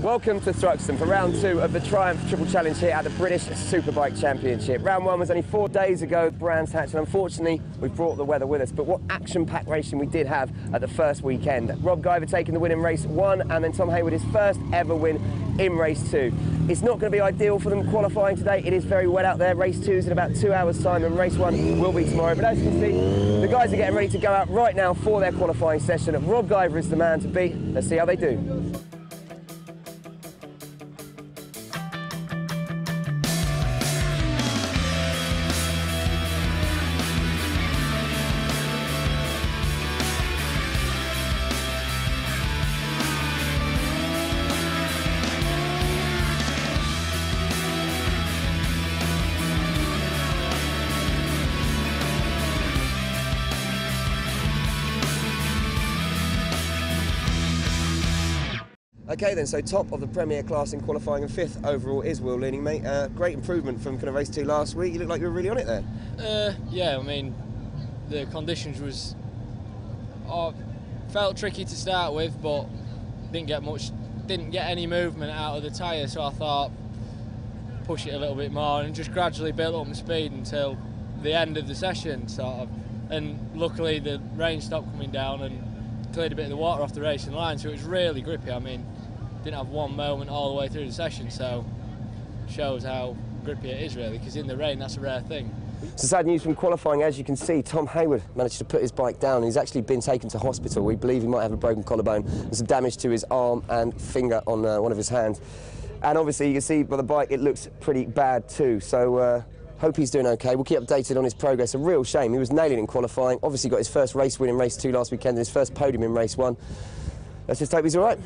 Welcome to Thruxton for round 2 of the Triumph Triple Challenge here at the British Superbike Championship. Round 1 was only 4 days ago at Brands Hatch, and unfortunately we've brought the weather with us. But what action-packed racing we did have at the first weekend. Rob Guyver taking the win in race 1, and then Tom Hayward his first ever win in race 2. It's not going to be ideal for them qualifying today. It is very wet out there. Race 2 is in about 2 hours' time, and race 1 will be tomorrow. But as you can see, the guys are getting ready to go out right now for their qualifying session. Rob Guyver is the man to beat. Let's see how they do. Okay then, so top of the Premier class in qualifying and 5th overall is Will Leaning, mate. Great improvement from kind of race 2 last week. You look like you were really on it there. Yeah, I mean, the conditions was felt tricky to start with, but didn't get any movement out of the tyre, so I thought push it a little bit more and just gradually build up my speed until the end of the session, sort of. And luckily the rain stopped coming down and cleared a bit of the water off the racing line, so it was really grippy. I mean, didn't have one moment all the way through the session, so shows how grippy it is really, because in the rain that's a rare thing. So sad news from qualifying. As you can see, Tom Hayward managed to put his bike down. He's actually been taken to hospital. We believe he might have a broken collarbone and some damage to his arm and finger on one of his hands. And obviously you can see by the bike it looks pretty bad too, so hope he's doing okay. We'll keep updated on his progress. A real shame. He was nailing in qualifying. Obviously got his first race win in race 2 last weekend and his first podium in race 1. Let's just hope he's all right.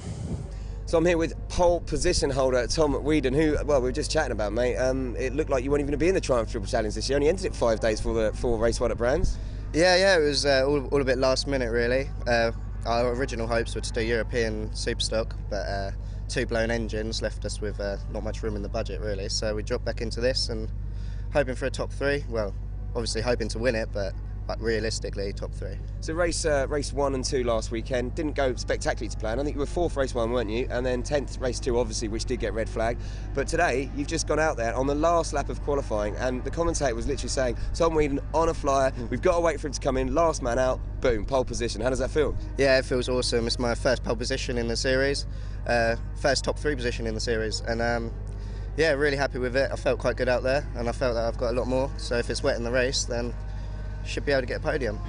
So I'm here with pole position holder Tom Whedon, who, well, we were just chatting about, mate. It looked like you weren't even going to be in the Triumph Triple Challenge this year. Only entered it 5 days for race 1 at Brands. Yeah, it was all a bit last minute, really. Our original hopes were to do European Superstock, but 2 blown engines left us with not much room in the budget, really. So we dropped back into this and hoping for a top 3. Well, obviously hoping to win it, but realistically, top 3. So race 1 and 2 last weekend didn't go spectacularly to plan. I think you were 4th race 1, weren't you? And then 10th race 2, obviously, which did get red flag. But today, you've just gone out there on the last lap of qualifying, and the commentator was literally saying, Tom Whedon on a flyer, we've got to wait for him to come in, last man out, boom, pole position. How does that feel? Yeah, it feels awesome. It's my first pole position in the series, first top 3 position in the series, and yeah, really happy with it. I felt quite good out there, and I felt that I've got a lot more, so if it's wet in the race, then should be able to get a podium.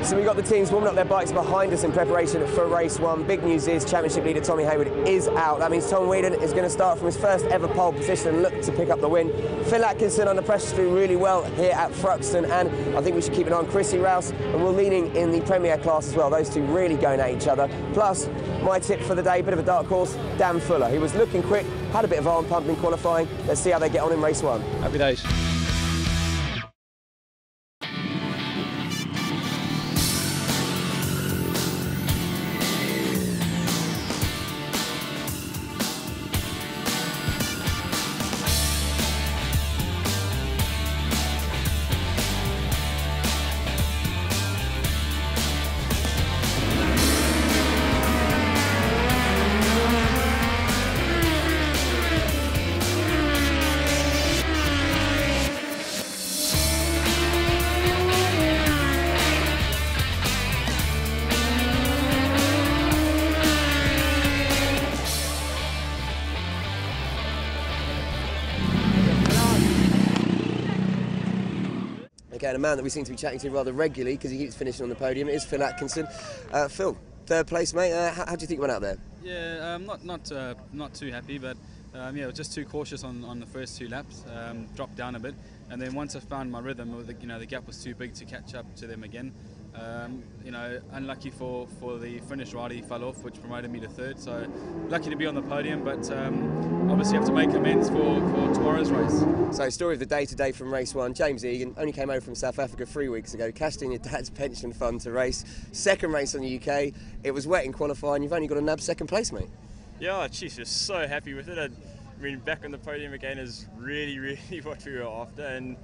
So we've got the teams warming up their bikes behind us in preparation for race 1. Big news is championship leader Tommy Hayward is out. That means Tom Whedon is going to start from his first ever pole position and look to pick up the win. Phil Atkinson under pressure is doing really well here at Thruxton, and I think we should keep an eye on Chrissy Rouse and Will Leaning in the Premier class as well. Those two really going at each other. Plus, my tip for the day, bit of a dark horse, Dan Fuller. He was looking quick, had a bit of arm pump in qualifying. Let's see how they get on in race 1. Happy days. And a man that we seem to be chatting to rather regularly because he keeps finishing on the podium is Phil Atkinson. Phil, 3rd place, mate. How do you think you went out there? Yeah, not too happy, but yeah, just too cautious on the first 2 laps. Dropped down a bit, and then once I found my rhythm, the gap was too big to catch up to them again. Unlucky for the finish ride, he fell off, which promoted me to 3rd. So lucky to be on the podium, but obviously have to make amends for tomorrow's race. So story of the day today from race 1. James Egan only came over from South Africa 3 weeks ago, cashed in your dad's pension fund to race. 2nd race in the UK. It was wet in qualifying. You've only got to nab 2nd place, mate. Yeah, geez, just so happy with it. I mean, back on the podium again is really, really what we were after. And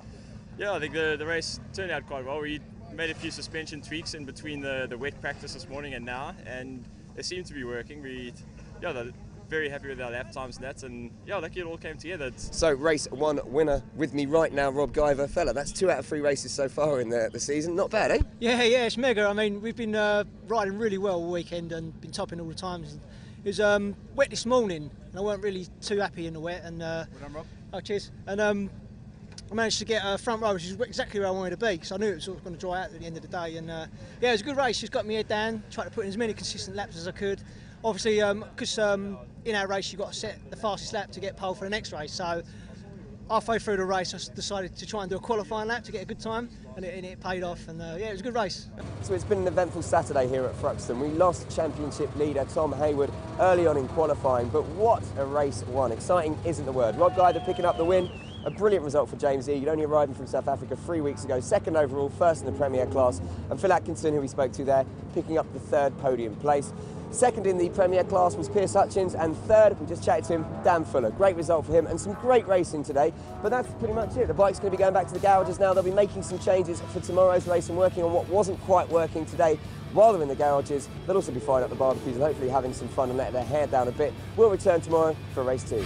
yeah, I think the race turned out quite well. We made a few suspension tweaks in between the wet practice this morning and now, and they seem to be working. The very happy with our lap times and that, and yeah, lucky it all came together. So race 1 winner with me right now, Rob Guyver. Fella, that's 2 out of 3 races so far in the season. Not bad, eh? Yeah, it's mega. I mean, we've been riding really well all weekend and been topping all the times. It was wet this morning, and I weren't really too happy in the wet. And Well done, Rob. oh, cheers. And I managed to get a front row, which is exactly where I wanted to be, because I knew it was sort of going to dry out at the end of the day. And yeah, it was a good race. Just got my head down, tried to put in as many consistent laps as I could. Obviously, because in our race you've got to set the fastest lap to get pole for the next race. So halfway through the race, I decided to try and do a qualifying lap to get a good time, and it paid off. And yeah, it was a good race. So it's been an eventful Saturday here at Thruxton. We lost championship leader Tom Hayward early on in qualifying, but what a race 1. Exciting isn't the word. Rob Guyver picking up the win. A brilliant result for James Egan, only arriving from South Africa 3 weeks ago, 2nd overall, 1st in the Premier class. And Phil Atkinson, who we spoke to there, picking up the 3rd podium place. 2nd in the Premier class was Piers Hutchins, and 3rd, we just chatted to him, Dan Fuller. Great result for him and some great racing today. But that's pretty much it. The bike's going to be going back to the garages now. They'll be making some changes for tomorrow's race and working on what wasn't quite working today while they're in the garages. They'll also be firing up the barbecues and hopefully having some fun and letting their hair down a bit. We'll return tomorrow for race 2.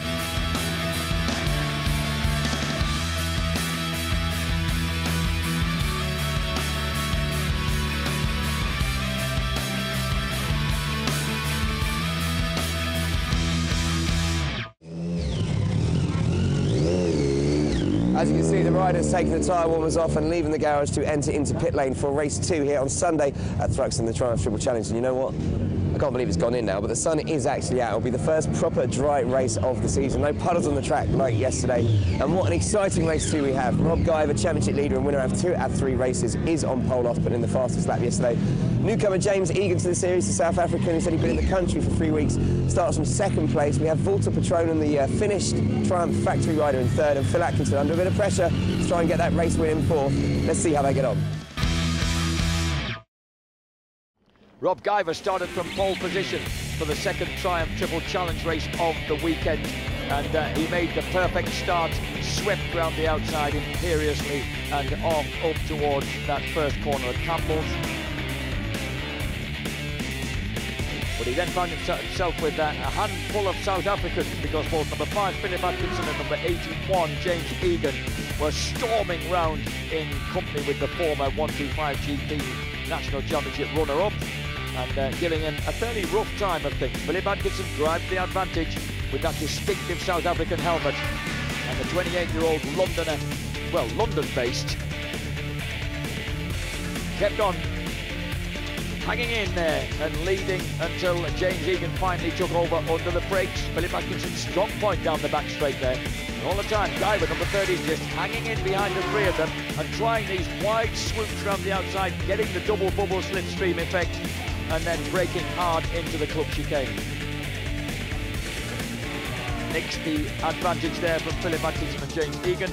As you can see, the riders taking the tyre warmers off and leaving the garage to enter into pit lane for race 2 here on Sunday at Thruxton, the Triumph Triple Challenge. And you know what? I can't believe it's gone in now, but the sun is actually out. It'll be the first proper dry race of the season. No puddles on the track like yesterday. And what an exciting race 2 we have. Rob Guyver, championship leader and winner of 2 out of 3 races, is on pole off, putting in the fastest lap yesterday. Newcomer James Egan to the series, the South African, who said he'd been in the country for 3 weeks, starts from 2nd place. We have Walter Patronen, the finished Triumph factory rider, in 3rd, and Phil Atkinson under a bit of pressure to try and get that race win in 4th. Let's see how they get on. Rob Guyver started from pole position for the 2nd Triumph Triple Challenge race of the weekend, and he made the perfect start, swept round the outside imperiously and off up towards that first corner at Campbell's. But he then found himself with a handful of South Africans, because both number 5 Philip Atkinson and number 81 James Egan were storming round in company with the former 125 GP National Championship runner-up, and giving him a fairly rough time of things. Philip Atkinson grabbed the advantage with that distinctive South African helmet, and the 28-year-old Londoner, well, London-based, kept on hanging in there and leading until James Egan finally took over under the brakes. Philip Atkinson's strong point down the back straight there. And all the time, Guyver, number 30, just hanging in behind the 3 of them and trying these wide swoops around the outside, getting the double bubble slipstream effect, and then braking hard into the club chicane. Nicks the advantage there from Philip Atkinson and James Egan,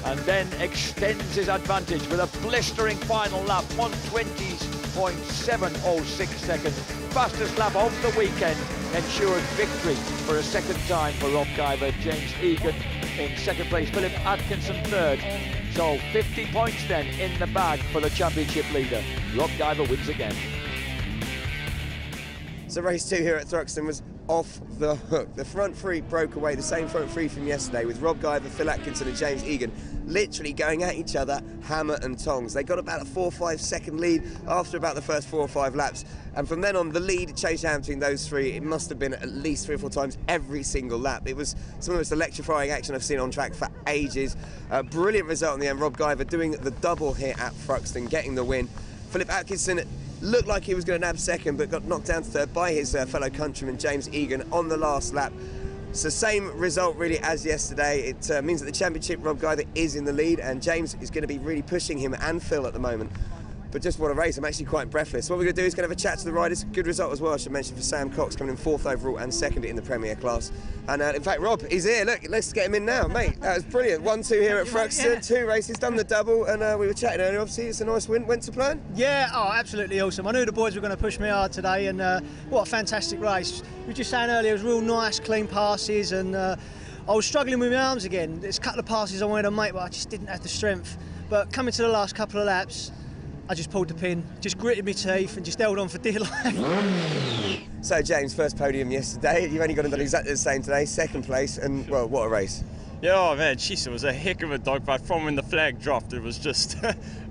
and then extends his advantage with a blistering final lap, 1:20.706 seconds. Fastest lap of the weekend, ensured victory for a 2nd time for Rob Guyver. James Egan in 2nd place, Philip Atkinson 3rd. So 50 points then in the bag for the championship leader. Rob Guyver wins again. So race 2 here at Thruxton was off the hook. The front 3 broke away, the same front 3 from yesterday, with Rob Guyver, Phil Atkinson and James Egan literally going at each other hammer and tongs. They got about a 4 or 5 second lead after about the first 4 or 5 laps, and from then on the lead changed hands between those 3. It must have been at least 3 or 4 times every single lap. It was some of the most electrifying action I've seen on track for ages. A brilliant result in the end. Rob Guyver doing the double here at Thruxton, getting the win. Philip Atkinson looked like he was going to nab 2nd, but got knocked down to 3rd by his fellow countryman James Egan on the last lap. So same result really as yesterday. It means that the championship, Rob Guyver is in the lead, and James is going to be really pushing him and Phil at the moment. But just what a race. I'm actually quite breathless. What we're going to do is going to have a chat to the riders. Good result as well, I should mention, for Sam Cox, coming in 4th overall and 2nd in the Premier class. And in fact, Rob, he's here. Look, let's get him in now, mate. That was brilliant. 1-2 here at Thruxton, 2 races, done the double, and we were chatting earlier. Obviously, it's a nice win. Went to plan? Yeah, oh, absolutely awesome. I knew the boys were going to push me hard today, and what a fantastic race. We were just saying earlier, it was real nice, clean passes, and I was struggling with my arms again. There's a couple of passes I wanted to make, but I just didn't have the strength. But coming to the last couple of laps, I just pulled the pin, just gritted my teeth and just held on for dear life. So James, first podium yesterday. You've only got and done exactly the same today, second place, and well, what a race. Yeah, oh man, jeez, it was a heck of a dogfight. From when the flag dropped, it was just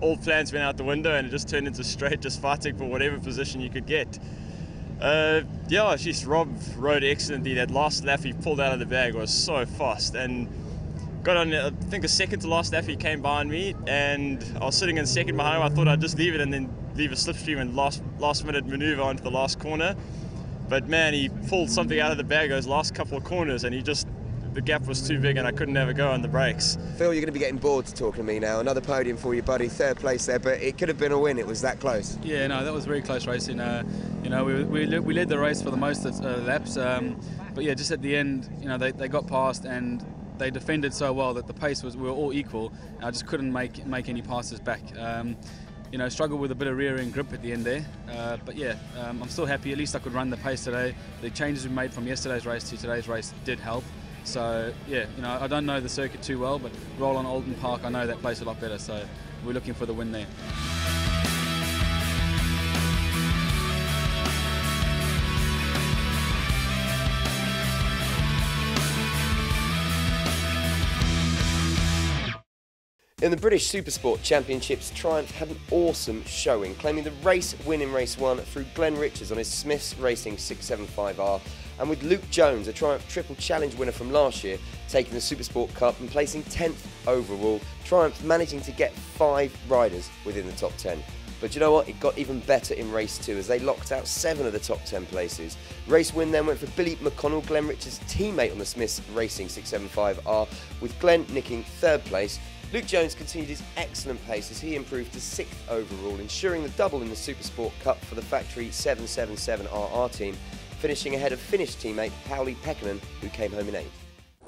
all plans went out the window and it just turned into straight just fighting for whatever position you could get. Yeah, jeez, Rob rode excellently. That last lap he pulled out of the bag was so fast, and got on, I think, the second to last lap he came behind me, and I was sitting in second behind him. I thought I'd just leave it and then leave a slipstream and last minute maneuver onto the last corner. But man, he pulled something out of the bag those last couple of corners, and the gap was too big and I couldn't have a go on the brakes. Phil, you're going to be getting bored talking to me now. Another podium for you, buddy. Third place there, but it could have been a win. It was that close. Yeah, no, that was very close racing. You know, we led the race for the most of the laps, but yeah, just at the end, you know, they got past and they defended so well that the pace we were all equal. I just couldn't make any passes back. You know, struggled with a bit of rear end grip at the end there, but yeah, I'm still happy. At least I could run the pace today. The changes we made from yesterday's race to today's race did help. So yeah, you know, I don't know the circuit too well, but roll on Alden Park, I know that place a lot better. So we're looking for the win there. In the British Supersport Championships, Triumph had an awesome showing, claiming the race win in race 1 through Glenn Richards on his Smith's Racing 675R, and with Luke Jones, a Triumph Triple Challenge winner from last year, taking the Supersport Cup and placing 10th overall, Triumph managing to get 5 riders within the top 10. But you know what, it got even better in race 2 as they locked out 7 of the top 10 places. Race win then went for Billy McConnell, Glenn Richards' teammate on the Smith's Racing 675R, with Glenn nicking 3rd place. Luke Jones continued his excellent pace as he improved to 6th overall, ensuring the double in the Supersport Cup for the factory 777RR team, finishing ahead of Finnish teammate Pauli Pekkanen, who came home in 8th.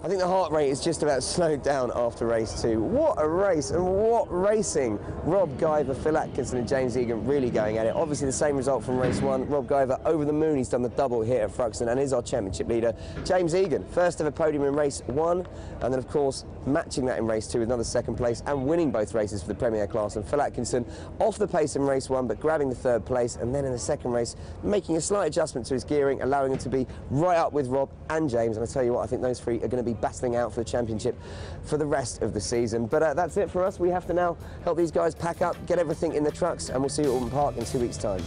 I think the heart rate is just about slowed down after race 2. What a race and what racing! Rob Guyver, Phil Atkinson and James Egan really going at it. Obviously the same result from race 1. Rob Guyver over the moon, he's done the double here at Thruxton and is our championship leader. James Egan, first ever podium in race 1, and then of course matching that in race 2 with another 2nd place and winning both races for the Premier class. And Phil Atkinson off the pace in race 1 but grabbing the 3rd place, and then in the 2nd race making a slight adjustment to his gearing, allowing him to be right up with Rob and James. And I tell you what, I think those 3 are going to be battling out for the championship for the rest of the season. But that's it for us. We have to now help these guys pack up, get everything in the trucks, and we'll see you at Alden Park in 2 weeks' time.